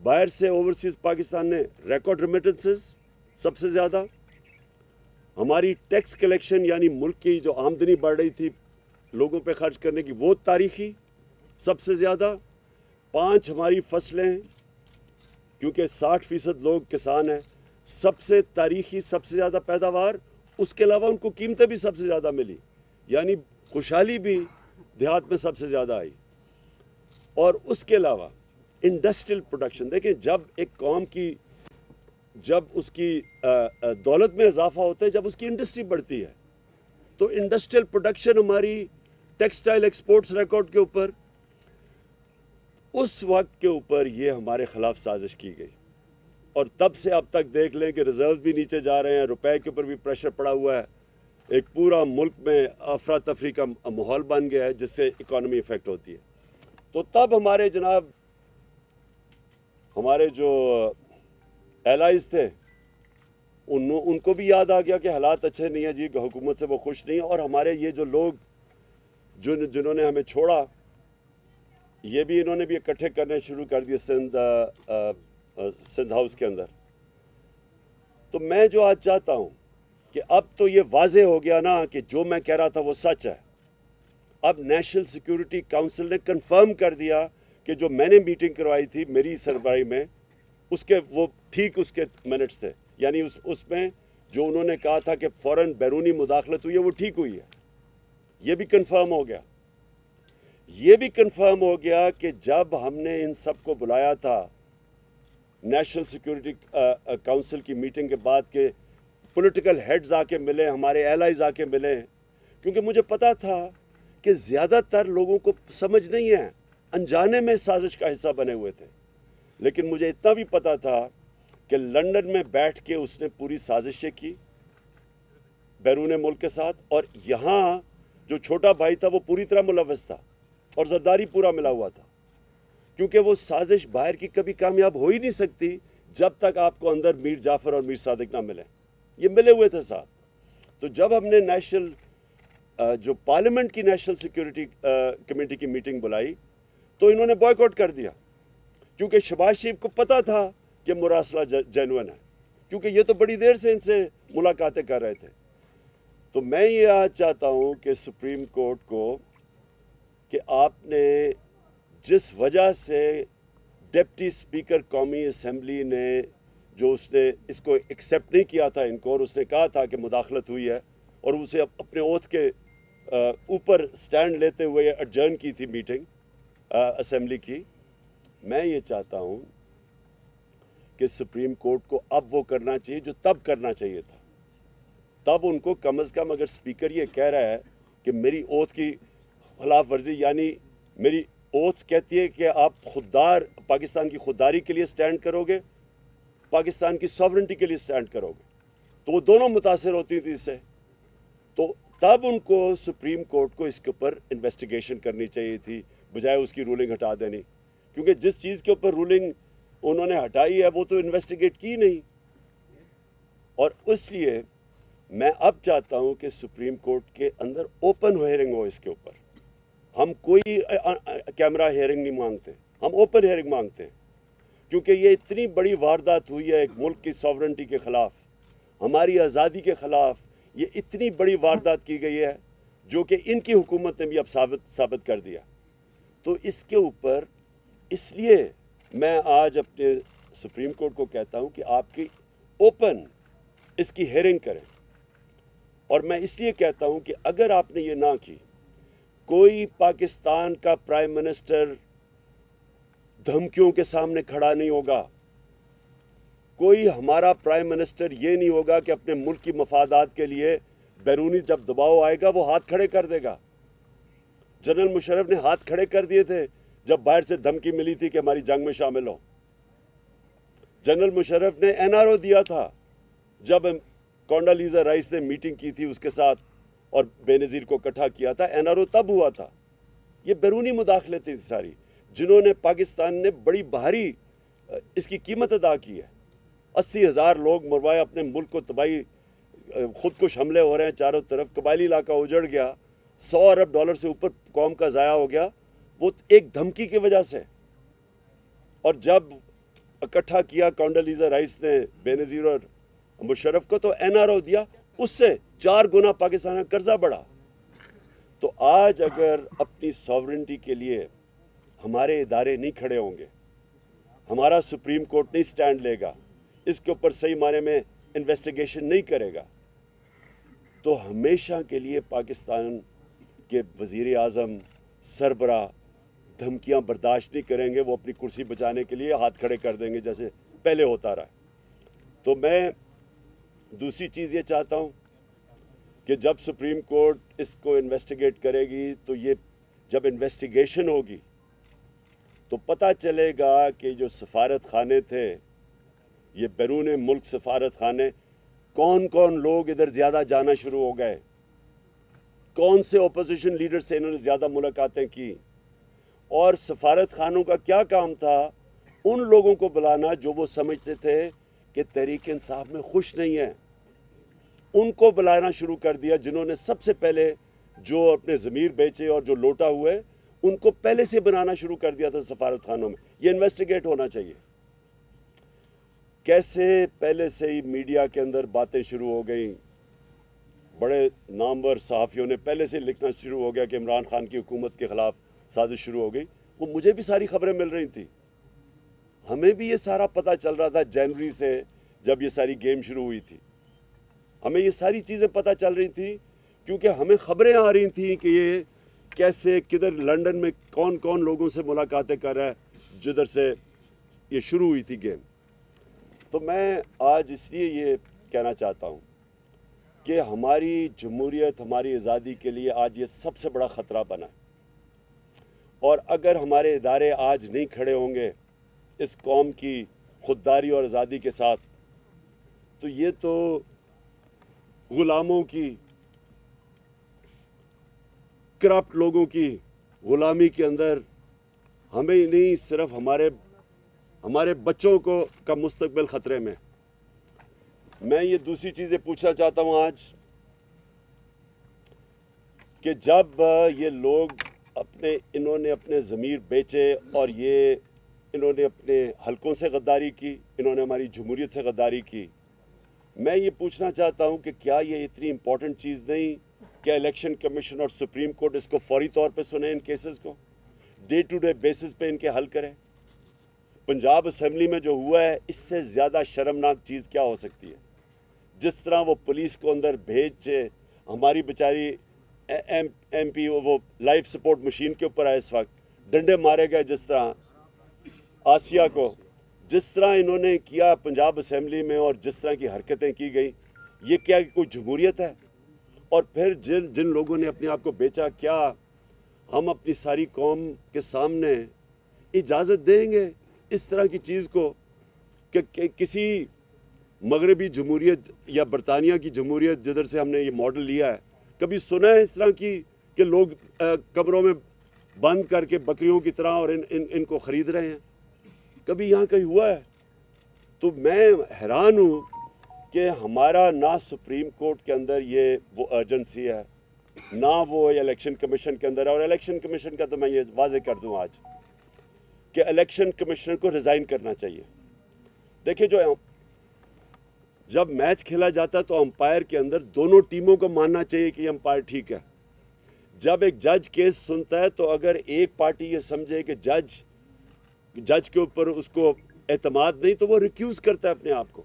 باہر سے اوورسیز پاکستان نے ریکارڈ ریمیٹنسز سب سے زیادہ. ہماری ٹیکس کلیکشن یعنی ملک کی جو آمدنی بڑھ رہی تھی لوگوں پہ خرچ کرنے کی وہ تاریخی سب سے زیادہ. 5 ہماری فصلیں ہیں کیونکہ 60% لوگ کسان ہیں, سب سے تاریخی سب سے زیادہ پیداوار. اس کے علاوہ ان کو قیمتیں بھی سب سے زیادہ ملی, یعنی خوشحالی بھی دیہات میں سب سے زیادہ آئی. اور اس کے علاوہ انڈسٹریل پروڈکشن دیکھیں, جب ایک قوم کی جب اس کی دولت میں اضافہ ہوتا ہے, جب اس کی انڈسٹری بڑھتی ہے, تو انڈسٹریل پروڈکشن ہماری ٹیکسٹائل ایکسپورٹس ریکارڈ کے اوپر. اس وقت کے اوپر یہ ہمارے خلاف سازش کی گئی, اور تب سے اب تک دیکھ لیں کہ ریزروز بھی نیچے جا رہے ہیں, روپے کے اوپر بھی پریشر پڑا ہوا ہے, ایک پورا ملک میں افراتفری کا ماحول بن گیا ہے جس سے اکانومی افیکٹ ہوتی ہے. تو تب ہمارے جناب ہمارے جو ایلائز تھے ان کو بھی یاد آ گیا کہ حالات اچھے نہیں ہیں جی, حکومت سے وہ خوش نہیں ہیں. اور ہمارے یہ جو لوگ جنہوں نے ہمیں چھوڑا, یہ بھی انہوں نے بھی اکٹھے کرنے شروع کر دیے سندھ ہاؤس کے اندر. تو میں جو آج چاہتا ہوں کہ اب تو یہ واضح ہو گیا نا کہ جو میں کہہ رہا تھا وہ سچ ہے. اب نیشنل سیکیورٹی کونسل نے کنفرم کر دیا کہ جو میں نے میٹنگ کروائی تھی میری سربراہی میں, اس کے وہ ٹھیک اس کے منٹس تھے, یعنی اس میں جو انہوں نے کہا تھا کہ فوراً بیرونی مداخلت ہوئی ہے وہ ٹھیک ہوئی ہے. یہ بھی کنفرم ہو گیا. یہ بھی کنفرم ہو گیا کہ جب ہم نے ان سب کو بلایا تھا نیشنل سیکیورٹی کونسل کی میٹنگ کے بعد کہ پولیٹیکل ہیڈز آ کے ملے, ہمارے ایلائز آ کے ملے, کیونکہ مجھے پتا تھا کہ زیادہ تر لوگوں کو سمجھ نہیں ہے, انجانے میں سازش کا حصہ بنے ہوئے تھے. لیکن مجھے اتنا بھی پتا تھا کہ لندن میں بیٹھ کے اس نے پوری سازشیں کی بیرون ملک کے ساتھ, اور یہاں جو چھوٹا بھائی تھا وہ پوری طرح ملوث تھا اور زرداری پورا ملا ہوا تھا, کیونکہ وہ سازش باہر کی کبھی کامیاب ہو ہی نہیں سکتی جب تک آپ کو اندر میر جعفر اور میر صادق نہ ملیں. یہ ملے ہوئے تھے ساتھ. تو جب ہم نے جو پارلیمنٹ کی نیشنل سیکیورٹی کمیٹی کی میٹنگ بلائی تو انہوں نے بوائیکاٹ کر دیا, کیونکہ شہباز شریف کو پتا تھا کہ مراسلہ جینوئن ہے, کیونکہ یہ تو بڑی دیر سے ان سے ملاقاتیں کر رہے تھے. تو میں یہ آج چاہتا ہوں کہ سپریم کورٹ کو کہ آپ نے جس وجہ سے ڈپٹی اسپیکر قومی اسمبلی نے جو اس نے اس کو ایکسیپٹ نہیں کیا تھا ان کو, اور اس نے کہا تھا کہ مداخلت ہوئی ہے, اور اسے اپنے اوتھ کے اوپر سٹینڈ لیتے ہوئے ایڈجرن کی تھی میٹنگ اسمبلی کی. میں یہ چاہتا ہوں کہ سپریم کورٹ کو اب وہ کرنا چاہیے جو تب کرنا چاہیے تھا. تب ان کو کم از کم اگر اسپیکر یہ کہہ رہا ہے کہ میری اوتھ کی خلاف ورزی, یعنی میری اوتھ کہتی ہے کہ آپ خوددار پاکستان کی خودداری کے لیے سٹینڈ کرو گے, پاکستان کی سوورنٹی کے لیے سٹینڈ کرو گے, تو وہ دونوں متاثر ہوتی تھی اس سے. تو تب ان کو سپریم کورٹ کو اس کے اوپر انویسٹیگیشن کرنی چاہیے تھی بجائے اس کی رولنگ ہٹا دینی, کیونکہ جس چیز کے اوپر رولنگ انہوں نے ہٹائی ہے وہ تو انویسٹیگیٹ کی نہیں. اور اس لیے میں اب چاہتا ہوں کہ سپریم کورٹ کے اندر اوپن ہیئرنگ ہو اس کے اوپر. ہم کوئی کیمرہ ہیئرنگ نہیں مانگتے, ہم اوپن ہیئرنگ مانگتے ہیں, کیونکہ یہ اتنی بڑی واردات ہوئی ہے ایک ملک کی سوورنٹی کے خلاف, ہماری آزادی کے خلاف. یہ اتنی بڑی واردات کی گئی ہے جو کہ ان کی حکومت نے بھی اب ثابت کر دیا. تو اس کے اوپر اس لیے میں آج اپنے سپریم کورٹ کو کہتا ہوں کہ آپ کی اوپن اس کی ہیئرنگ کریں. اور میں اس لیے کہتا ہوں کہ اگر آپ نے یہ نہ کی, کوئی پاکستان کا پرائم منسٹر دھمکیوں کے سامنے کھڑا نہیں ہوگا, کوئی ہمارا پرائم منسٹر یہ نہیں ہوگا کہ اپنے ملک کی مفادات کے لیے بیرونی جب دباؤ آئے گا وہ ہاتھ کھڑے کر دے گا. جنرل مشرف نے ہاتھ کھڑے کر دیے تھے جب باہر سے دھمکی ملی تھی کہ ہماری جنگ میں شامل ہو. جنرل مشرف نے NRO دیا تھا جب کونڈالیزا رائس نے میٹنگ کی تھی اس کے ساتھ اور بے نظیر کو اکٹھا کیا تھا. NRO تب ہوا تھا. یہ بیرونی مداخلتیں تھی ساری جنہوں نے پاکستان نے بڑی بھاری اس کی قیمت ادا کی ہے. 80,000 لوگ مروائے, اپنے ملک کو تباہی, خودکش حملے ہو رہے ہیں چاروں طرف, قبائلی علاقہ اجڑ گیا, $100 ارب سے اوپر قوم کا ضائع ہو گیا, وہ ایک دھمکی کی وجہ سے. اور جب اکٹھا کیا کونڈولیزا رائس نے بے نظیر اور مشرف کو، تو NRO دیا، اس سے 4 گنا پاکستان کا قرضہ بڑھا۔ تو آج اگر اپنی ساورنٹی کے لیے ہمارے ادارے نہیں کھڑے ہوں گے، ہمارا سپریم کورٹ نہیں سٹینڈ لے گا، اس کے اوپر صحیح معنی میں انویسٹیگیشن نہیں کرے گا، تو ہمیشہ کے لیے پاکستان کے وزیر اعظم سربراہ دھمکیاں برداشت نہیں کریں گے، وہ اپنی کرسی بچانے کے لیے ہاتھ کھڑے کر دیں گے جیسے پہلے ہوتا رہا۔ تو میں دوسری چیز یہ چاہتا ہوں کہ جب سپریم کورٹ اس کو انویسٹیگیٹ کرے گی، تو یہ جب انویسٹیگیشن ہوگی تو پتہ چلے گا کہ جو سفارت خانے تھے، یہ بیرون ملک سفارت خانے، کون کون لوگ ادھر زیادہ جانا شروع ہو گئے، کون سے اپوزیشن لیڈر سے انہوں نے زیادہ ملاقاتیں کی، اور سفارت خانوں کا کیا کام تھا ان لوگوں کو بلانا جو وہ سمجھتے تھے کہ تحریک انصاف میں خوش نہیں ہیں، ان کو بلانا شروع کر دیا، جنہوں نے سب سے پہلے جو اپنے ضمیر بیچے اور جو لوٹا ہوئے، ان کو پہلے سے بنانا شروع کر دیا تھا سفارت خانوں میں۔ یہ انویسٹیگیٹ ہونا چاہیے، کیسے پہلے سے ہی میڈیا کے اندر باتیں شروع ہو گئیں، بڑے نامور صحافیوں نے پہلے سے لکھنا شروع ہو گیا کہ عمران خان کی حکومت کے خلاف سازش شروع ہو گئی۔ وہ مجھے بھی ساری خبریں مل رہی تھیں، ہمیں بھی یہ سارا پتہ چل رہا تھا جنوری سے، جب یہ ساری گیم شروع ہوئی تھی، ہمیں یہ ساری چیزیں پتہ چل رہی تھیں، کیونکہ ہمیں خبریں آ رہی تھیں کہ یہ کیسے کدھر لنڈن میں کون کون لوگوں سے ملاقاتیں کر رہا ہے جدھر سے یہ شروع ہوئی تھی گیم۔ تو میں آج اس لیے یہ کہنا چاہتا ہوں کہ ہماری جمہوریت، ہماری آزادی کے لیے آج یہ سب سے بڑا خطرہ بنا ہے، اور اگر ہمارے ادارے آج نہیں کھڑے ہوں گے اس قوم کی خودداری اور آزادی کے ساتھ، تو یہ تو غلاموں کی، کرپٹ لوگوں کی غلامی کے اندر ہمیں ہی نہیں، صرف ہمارے بچوں کا مستقبل خطرے میں۔ میں یہ دوسری چیزیں پوچھنا چاہتا ہوں آج کہ جب یہ لوگ انہوں نے اپنے ضمیر بیچے اور انہوں نے اپنے حلقوں سے غداری کی، انہوں نے ہماری جمہوریت سے غداری کی، میں یہ پوچھنا چاہتا ہوں کہ کیا یہ اتنی امپورٹنٹ چیز نہیں کہ الیکشن کمیشن اور سپریم کورٹ اس کو فوری طور پہ سنیں، ان کیسز کو ڈے ٹو ڈے بیسس پہ ان کے حل کریں؟ پنجاب اسمبلی میں جو ہوا ہے، اس سے زیادہ شرمناک چیز کیا ہو سکتی ہے؟ جس طرح وہ پولیس کو اندر بھیجے، ہماری بیچاری ایم پی وہ لائف سپورٹ مشین کے اوپر ہے، اس وقت ڈنڈے مارے گئے، جس طرح آسیہ کو، جس طرح انہوں نے کیا پنجاب اسمبلی میں، اور جس طرح کی حرکتیں کی گئی، یہ کیا کوئی جمہوریت ہے؟ اور پھر جن لوگوں نے اپنے آپ کو بیچا، کیا ہم اپنی ساری قوم کے سامنے اجازت دیں گے اس طرح کی چیز کو کہ کسی مغربی جمہوریت یا برطانیہ کی جمہوریت جدھر سے ہم نے یہ ماڈل لیا ہے، کبھی سنا ہے اس طرح کی کہ لوگ کمروں میں بند کر کے بکریوں کی طرح اور ان کو خرید رہے ہیں؟ کبھی یہاں کہیں ہوا ہے؟ تو میں حیران ہوں کہ ہمارا نہ سپریم کورٹ کے اندر یہ وہ ارجنسی ہے، نہ وہ الیکشن کمیشن کے اندر ہے۔ اور الیکشن کمیشن کا تو میں یہ واضح کر دوں آج کہ الیکشن کمشنر کو ریزائن کرنا چاہیے۔ دیکھیں، جب میچ کھیلا جاتا ہے تو امپائر کے اندر دونوں ٹیموں کو ماننا چاہیے کہ یہ امپائر ٹھیک ہے۔ جب ایک جج کیس سنتا ہے تو اگر ایک پارٹی یہ سمجھے کہ جج کے اوپر اس کو اعتماد نہیں، تو وہ ریکیوز کرتا ہے اپنے آپ کو۔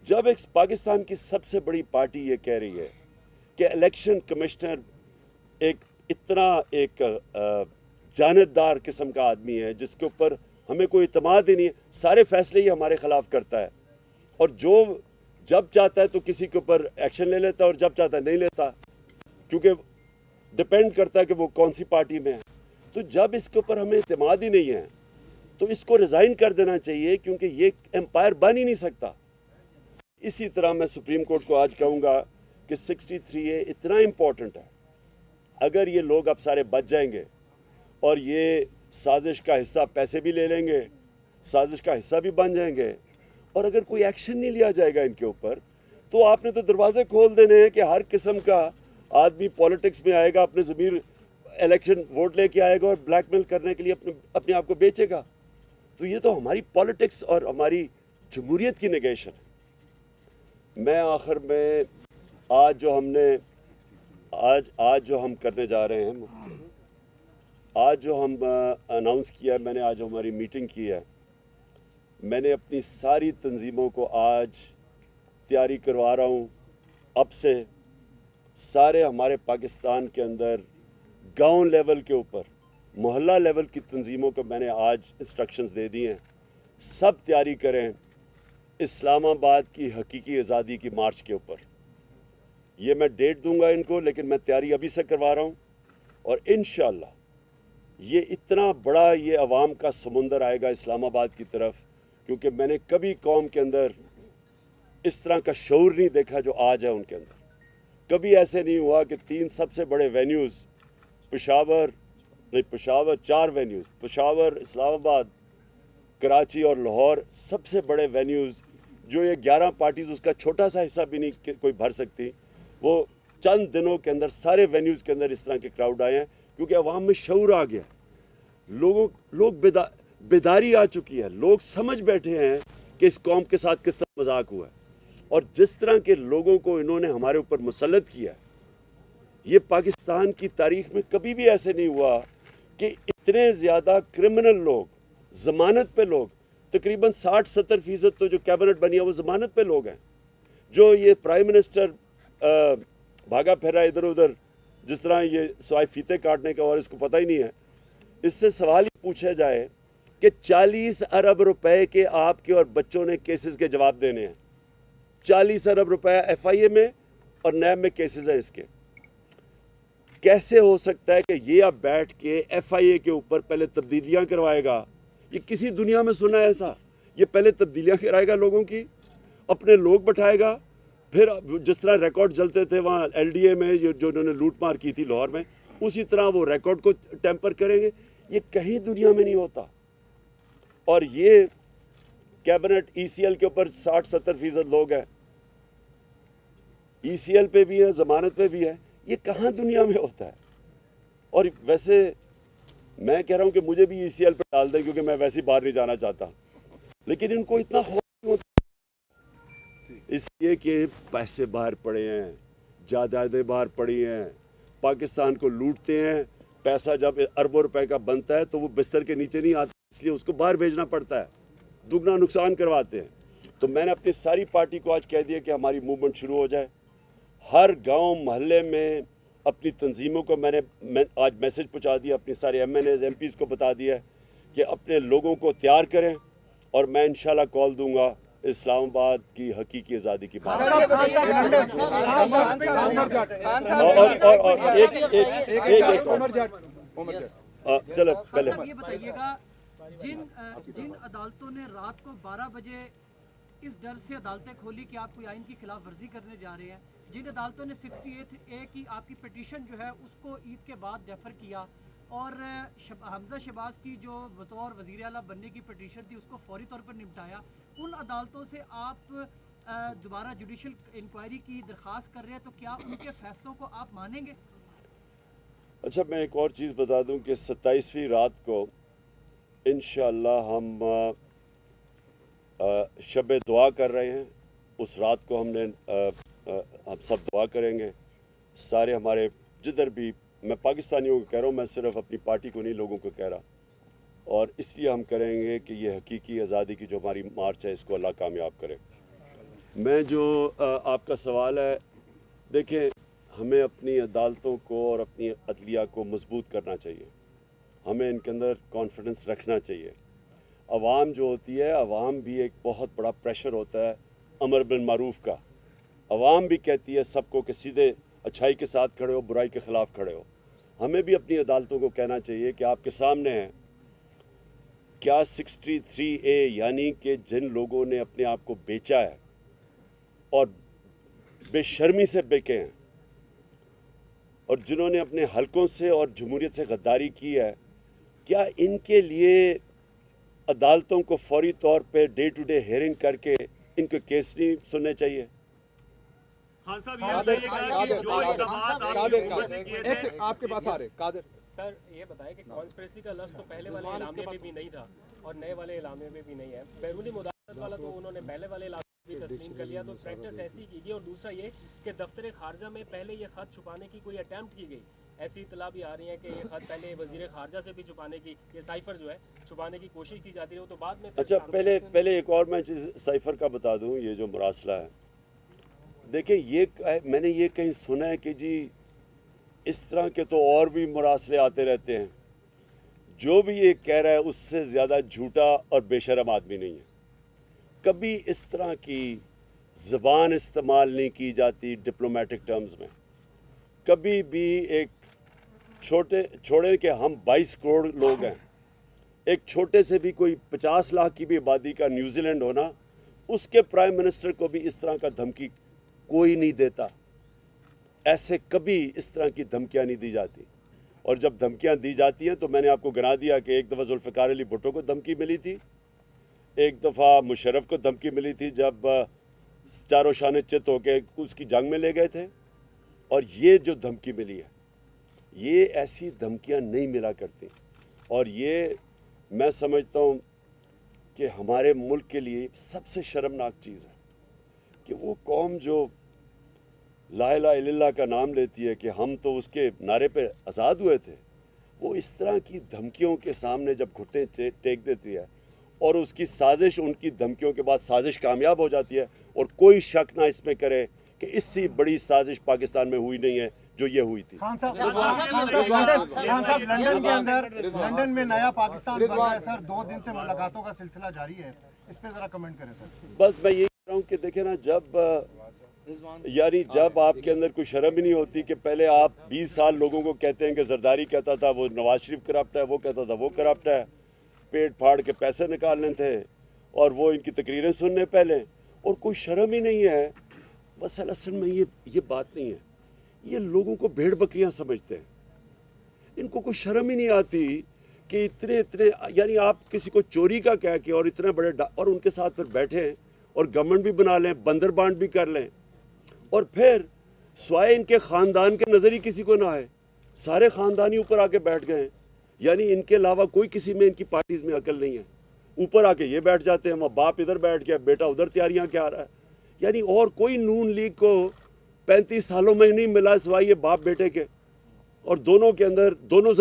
جب ایک پاکستان کی سب سے بڑی پارٹی یہ کہہ رہی ہے کہ الیکشن کمشنر اتنا جانبدار قسم کا آدمی ہے جس کے اوپر ہمیں کوئی اعتماد ہی نہیں ہے، سارے فیصلے ہی ہمارے خلاف کرتا ہے، اور جب چاہتا ہے تو کسی کے اوپر ایکشن لے لیتا ہے اور جب چاہتا ہے نہیں لیتا، کیونکہ ڈپینڈ کرتا ہے کہ وہ کون سی پارٹی میں ہے۔ تو جب اس کے اوپر ہمیں اعتماد ہی نہیں ہے تو اس کو ریزائن کر دینا چاہیے، کیونکہ یہ امپائر بن ہی نہیں سکتا۔ اسی طرح میں سپریم کورٹ کو آج کہوں گا کہ 63A اتنا امپورٹنٹ ہے، اگر یہ لوگ اب سارے بچ جائیں گے اور یہ سازش کا حصہ پیسے بھی لے لیں گے، سازش کا حصہ بھی بن جائیں گے، اور اگر کوئی ایکشن نہیں لیا جائے گا ان کے اوپر، تو آپ نے تو دروازے کھول دینے ہیں کہ ہر قسم کا آدمی پولیٹکس میں آئے گا، اپنے ضمیر الیکشن ووٹ لے کے آئے گا اور بلیک میل کرنے کے لیے اپنے آپ کو بیچے گا۔ تو یہ تو ہماری پالیٹکس اور ہماری جمہوریت کی نگیشن ہے۔ میں آخر میں آج جو ہم کرنے جا رہے ہیں، آج جو ہم اناؤنس کیا ہے، میں نے آج ہماری میٹنگ کی ہے، میں نے اپنی ساری تنظیموں کو آج تیاری کروا رہا ہوں۔ اب سے سارے ہمارے پاکستان کے اندر گاؤں لیول کے اوپر، محلہ لیول کی تنظیموں کو میں نے آج انسٹرکشنز دے دی ہیں، سب تیاری کریں اسلام آباد کی حقیقی آزادی کی مارچ کے اوپر۔ یہ میں ڈیٹ دوں گا ان کو، لیکن میں تیاری ابھی سے کروا رہا ہوں، اور انشاءاللہ یہ اتنا بڑا یہ عوام کا سمندر آئے گا اسلام آباد کی طرف، کیونکہ میں نے کبھی قوم کے اندر اس طرح کا شعور نہیں دیکھا جو آج ہے ان کے اندر۔ کبھی ایسے نہیں ہوا کہ 3 سب سے بڑے وینیوز چار وینیوز، پشاور، اسلام آباد، کراچی اور لاہور، سب سے بڑے وینیوز، جو یہ 11 پارٹیز اس کا چھوٹا سا حصہ بھی نہیں کوئی بھر سکتی، وہ چند دنوں کے اندر سارے وینیوز کے اندر اس طرح کے کراؤڈ آئے ہیں، کیونکہ عوام میں شعور آ گیا، لوگ بیداری آ چکی ہے، لوگ سمجھ بیٹھے ہیں کہ اس قوم کے ساتھ کس طرح مذاق ہوا ہے، اور جس طرح کے لوگوں کو انہوں نے ہمارے اوپر مسلط کیا ہے، یہ پاکستان کی تاریخ میں کبھی بھی ایسے نہیں ہوا کہ اتنے زیادہ کرمنل لوگ، ضمانت پہ لوگ، تقریباً 60-70% تو جو کیبنٹ بنی ہے وہ ضمانت پہ لوگ ہیں، جو یہ پرائم منسٹر بھاگا پھر رہا ہے ادھر ادھر، جس طرح یہ سوائے فیتے کاٹنے کا اور اس کو پتہ ہی نہیں ہے۔ اس سے سوال ہی پوچھا جائے کہ 40 ارب روپے کے آپ کے اور بچوں نے کیسز کے جواب دینے ہیں، 40 ارب روپے ایف آئی اے میں اور نیب میں کیسز ہیں اس کے۔ کیسے ہو سکتا ہے کہ یہ اب بیٹھ کے ایف آئی اے کے اوپر پہلے تبدیلیاں کروائے گا؟ یہ کسی دنیا میں سنا ہے ایسا؟ یہ پہلے تبدیلیاں کرائے گا لوگوں کی، اپنے لوگ بٹھائے گا، پھر جس طرح ریکارڈ جلتے تھے وہاں ایل ڈی اے میں جو انہوں نے لوٹ مار کی تھی لاہور میں، اسی طرح وہ ریکارڈ کو ٹیمپر کریں گے۔ یہ کہیں دنیا میں نہیں ہوتا۔ اور یہ کیبنٹ ای سی ایل کے اوپر 60-70% لوگ ہیں، ای سی ایل پہ بھی ہے، ضمانت پہ بھی ہے، یہ کہاں دنیا میں ہوتا ہے؟ اور ویسے میں کہہ رہا ہوں کہ مجھے بھی ای سی ایل پہ ڈال دیں، کیونکہ میں ویسے ہی باہر نہیں جانا چاہتا، لیکن ان کو اتنا خوف نہیں ہوتا، اس لیے کہ پیسے باہر پڑے ہیں، جائیدادیں باہر پڑی ہیں، پاکستان کو لوٹتے ہیں، پیسہ جب اربوں روپے کا بنتا ہے تو وہ بستر کے نیچے نہیں آتا، اس لیے اس کو باہر بھیجنا پڑتا ہے، دگنا نقصان کرواتے ہیں۔ تو میں نے اپنی ساری پارٹی کو آج کہہ دیا کہ ہماری موومنٹ شروع ہو جائے، ہر گاؤں محلے میں اپنی تنظیموں کو میں نے آج میسج پہنچا دیا، اپنے سارے MNAs MPAs کو بتا دیا کہ اپنے لوگوں کو تیار کریں، اور میں انشاءاللہ کال دوں گا اسلام آباد کی حقیقی آزادی کی بات۔ چلو پہلے یہ بتائیے گا، جن عدالتوں نے رات کو 12 بجے اس ڈر سے عدالتیں کھولی کہ آپ کوئی آئین کی خلاف ورزی کرنے جا رہے ہیں، جن عدالتوں نے 68A کی آپ کی پٹیشن جو ہے اس کو عید کے بعد ڈیفر کیا، اور حمزہ شہباز کی جو بطور وزیر اعلیٰ بننے کی پٹیشن تھی اس کو فوری طور پر نپٹایا، ان عدالتوں سے آپ دوبارہ جوڈیشل انکوائری کی درخواست کر رہے ہیں، تو کیا ان کے فیصلوں کو آپ مانیں گے؟ اچھا، میں ایک اور چیز بتا دوں کہ 27ویں رات کو انشاءاللہ ہم شب دعا کر رہے ہیں، اس رات کو ہم سب دعا کریں گے، سارے ہمارے جدھر بھی، میں پاکستانیوں کو کہہ رہا ہوں، میں صرف اپنی پارٹی کو نہیں، لوگوں کو کہہ رہا، اور اس لیے ہم کریں گے کہ یہ حقیقی آزادی کی جو ہماری مارچ ہے اس کو اللہ کامیاب کرے۔ میں جو آپ کا سوال ہے، دیکھیں، ہمیں اپنی عدالتوں کو اور اپنی عدلیہ کو مضبوط کرنا چاہیے، ہمیں ان کے اندر کانفیڈنس رکھنا چاہیے۔ عوام جو ہوتی ہے، عوام بھی ایک بہت بڑا پریشر ہوتا ہے امر بالمعروف کا، عوام بھی کہتی ہے سب کو کہ سیدھے اچھائی کے ساتھ کھڑے ہو، برائی کے خلاف کھڑے ہو۔ ہمیں بھی اپنی عدالتوں کو کہنا چاہیے کہ آپ کے سامنے ہیں، کیا 63A یعنی کہ جن لوگوں نے اپنے آپ کو بیچا ہے اور بے شرمی سے بیکے ہیں، اور جنہوں نے اپنے حلقوں سے اور جمہوریت سے غداری کی ہے، کیا ان کے لیے عدالتوں کو فوری طور پہ ڈے ٹو ڈے ہیئرنگ کر کے ان کو کیس نہیں سننے چاہیے؟ خان صاحب یہ بتائیے گا کہ جو اقدامات آپ کی حکومت نے کیے تھے، آپ کے پاس آ رہے قادر سر یہ بتائیں کہ کانسپریسی کا لفظ تو پہلے والے اعلامیے میں بھی نہیں تھا، اور نئے والے اعلامیے میں بھی نہیں ہے. بیرونی مداخلت والا تو انہوں نے پہلے والے اعلامیے بھی تسلیم کر لیا, تو پریکٹس ایسی کی گئی. اور دوسرا یہ کہ دفتر خارجہ میں پہلے یہ خط چھپانے کی کوئی اٹیمپٹ کی گئی, ایسی اطلاع بھی آ رہی ہیں کہ یہ خط پہلے وزیر خارجہ سے بھی چھپانے کی, یہ سائفر جو ہے چھپانے کی کوشش کی جاتی ہے, وہ تو بعد میں. اچھا پہلے ایک اور میں چیز سائفر کا بتا دوں. یہ جو مراسلہ ہے, دیکھیں یہ میں نے یہ کہیں سنا ہے کہ جی اس طرح کے تو اور بھی مراسلے آتے رہتے ہیں. جو بھی یہ کہہ رہا ہے اس سے زیادہ جھوٹا اور بے شرم آدمی نہیں ہے. کبھی اس طرح کی زبان استعمال نہیں کی جاتی ڈپلومیٹک ٹرمز میں. کبھی بھی ایک چھوڑے کہ ہم 22 کروڑ لوگ ہیں, ایک چھوٹے سے بھی کوئی 50 لاکھ کی بھی آبادی کا نیوزی لینڈ ہونا, اس کے پرائم منسٹر کو بھی اس طرح کا دھمکی کوئی نہیں دیتا. ایسے کبھی اس طرح کی دھمکیاں نہیں دی جاتی. اور جب دھمکیاں دی جاتی ہیں تو میں نے آپ کو گنا دیا کہ ایک دفعہ ذوالفقار علی بھٹو کو دھمکی ملی تھی, ایک دفعہ مشرف کو دھمکی ملی تھی جب چاروں شانے چت ہو کے اس کی جنگ میں لے گئے تھے. اور یہ جو دھمکی ملی ہے, یہ ایسی دھمکیاں نہیں ملا کرتی. اور یہ میں سمجھتا ہوں کہ ہمارے ملک کے لیے سب سے شرمناک چیز ہے کہ وہ قوم جو لا الہ الا اللہ کا نام لیتی ہے کہ ہم تو اس کے نعرے پہ آزاد ہوئے تھے, وہ اس طرح کی دھمکیوں کے سامنے جب گھٹنے ٹیک دیتی ہے اور اس کی سازش, ان کی دھمکیوں کے بعد سازش کامیاب ہو جاتی ہے, اور کوئی شک نہ اس میں کرے کہ اس سے بڑی سازش پاکستان میں ہوئی نہیں ہے جو یہ ہوئی تھی. خان صاحب لندن میں نیا پاکستان بن رہا ہے سر, 2 دن سے ملاقاتوں کا سلسلہ جاری ہے, اس پہ ذرا کمنٹ کریں سر. بس میں یہی کہہ رہا ہوں کہ دیکھیں نا, جب آپ کے اندر کوئی شرم ہی نہیں ہوتی کہ پہلے آپ 20 سال لوگوں کو کہتے ہیں کہ زرداری کہتا تھا وہ نواز شریف کرپٹ ہے, وہ کہتا تھا وہ کرپٹ ہے, پیٹ پھاڑ کے پیسے نکالنے تھے اور وہ ان کی تقریریں سننے پہلے, اور کوئی شرم ہی نہیں ہے. بس اصل میں یہ بات نہیں ہے. یہ لوگوں کو بھیڑ بکریاں سمجھتے ہیں, ان کو کوئی شرم ہی نہیں آتی کہ اتنے یعنی آپ کسی کو چوری کا کہہ کے اور اتنے بڑے اور ان کے ساتھ پھر بیٹھیں اور گورنمنٹ بھی بنا لیں, بندر بانٹ بھی کر لیں, اور پھر سوائے ان کے خاندان کے نظر ہی کسی کو نہ آئے, سارے خاندانی اوپر آ کے بیٹھ گئے ہیں. یعنی ان کے علاوہ کوئی کسی میں ان کی پارٹیز میں عقل نہیں ہے. اوپر آ کے یہ بیٹھ جاتے ہیں, وہاں باپ ادھر بیٹھ گیا, بیٹا ادھر تیاریاں کیا رہا ہے. یعنی اور کوئی نون لیگ کو 35 سالوں میں نہیں ملا سوائے یہ باپ بیٹے کے, اور دونوں کے اندر دونوں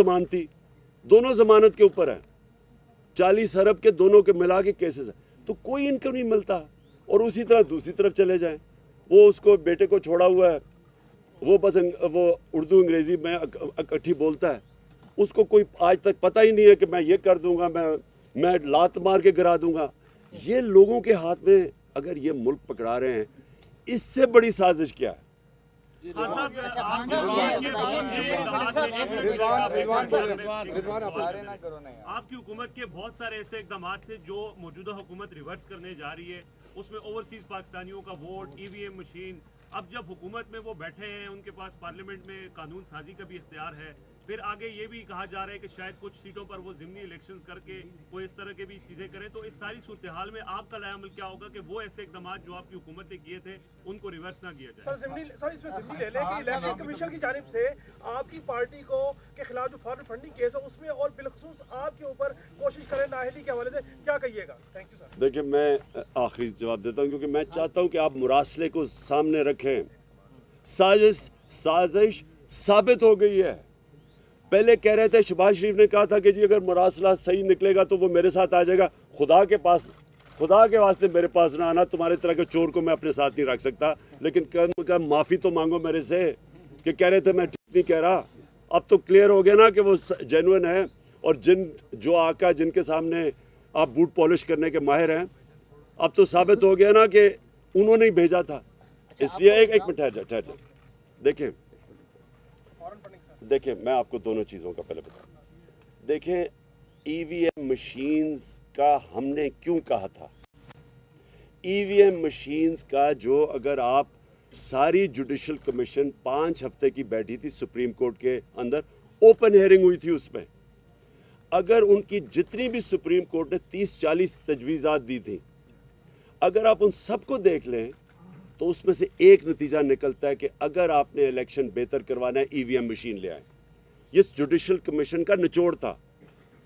ضمانت کے اوپر ہیں, 40 ارب کے دونوں کے ملا کے کیسز ہیں, تو کوئی ان کو نہیں ملتا. اور اسی طرح دوسری طرف چلے جائیں, وہ اس کو بیٹے کو چھوڑا ہوا ہے, وہ بس وہ اردو انگریزی میں اکٹھی بولتا ہے, اس کو کوئی آج تک پتہ ہی نہیں ہے کہ میں یہ کر دوں گا, میں لات مار کے گرا دوں گا. یہ لوگوں کے ہاتھ میں اگر یہ ملک پکڑا رہے ہیں, اس سے بڑی سازش کیا ہے؟ آپ کی حکومت کے بہت سارے ایسے اقدامات تھے جو موجودہ حکومت ریورس کرنے جا رہی ہے, اس میں اوورسیز پاکستانیوں کا ووٹ, EVM مشین. اب جب حکومت میں وہ بیٹھے ہیں, ان کے پاس پارلیمنٹ میں قانون سازی کا بھی اختیار ہے, پھر آگے یہ بھی کہا جا رہا ہے کہ شاید کچھ سیٹوں پر وہ ضمنی الیکشنز کر کے وہ اس طرح کے بھی چیزیں کریں, تو اس ساری صورتحال میں آپ کا رائے عمل کیا ہوگا کہ وہ ایسے اقدامات جو آپ کی حکومت نے کیے تھے ان کو ریورس نہ کیا جائے؟ سر اس میں ضمنی لے لیں کہ الیکشن کمیشن کی جانب سے آپ کی پارٹی کو کے خلاف جو فارن فنڈنگ کیس ہے اس میں اور بالخصوص آپ کے اوپر کوشش کریں نااہلی کے حوالے سے, کیا کہیے گا؟ Thank you sir. دیکھیں میں آخری جواب دیتا ہوں کیونکہ میں چاہتا ہوں کہ آپ مراسلے کو سامنے رکھیں. سازش ثابت ہو گئی ہے. پہلے کہہ رہے تھے, شہباز شریف نے کہا تھا کہ جی اگر مراسلہ صحیح نکلے گا تو وہ میرے ساتھ آ جائے گا. خدا کے واسطے میرے پاس نہ آنا, تمہارے طرح کے چور کو میں اپنے ساتھ نہیں رکھ سکتا, لیکن کم معافی تو مانگو میرے سے کہ کہہ رہے تھے میں ٹھیک نہیں کہہ رہا. اب تو کلیئر ہو گیا نا کہ وہ جینوئن ہے, اور جو آقا جن کے سامنے آپ بوٹ پالش کرنے کے ماہر ہیں, اب تو ثابت ہو گیا نا کہ انہوں نے ہی بھیجا تھا. اس لیے ایک منٹ ٹھہر جائے. دیکھیں میں آپ کو دونوں چیزوں کا پہلے بتاؤں. دیکھیں EVM مشینز کا ہم نے کیوں کہا تھا. EVM مشینز کا جو اگر آپ ساری جوڈیشل کمیشن 5 ہفتے کی بیٹھی تھی سپریم کورٹ کے اندر, اوپن ہیئرنگ ہوئی تھی اس میں, اگر ان کی جتنی بھی سپریم کورٹ نے 30-40 تجویزات دی تھیں, اگر آپ ان سب کو دیکھ لیں تو اس میں سے ایک نتیجہ نکلتا ہے کہ اگر آپ نے الیکشن بہتر کروانا ہے EVM مشین لے آئیں. یہ جوڈیشل کمیشن کا نچوڑ تھا.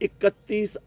31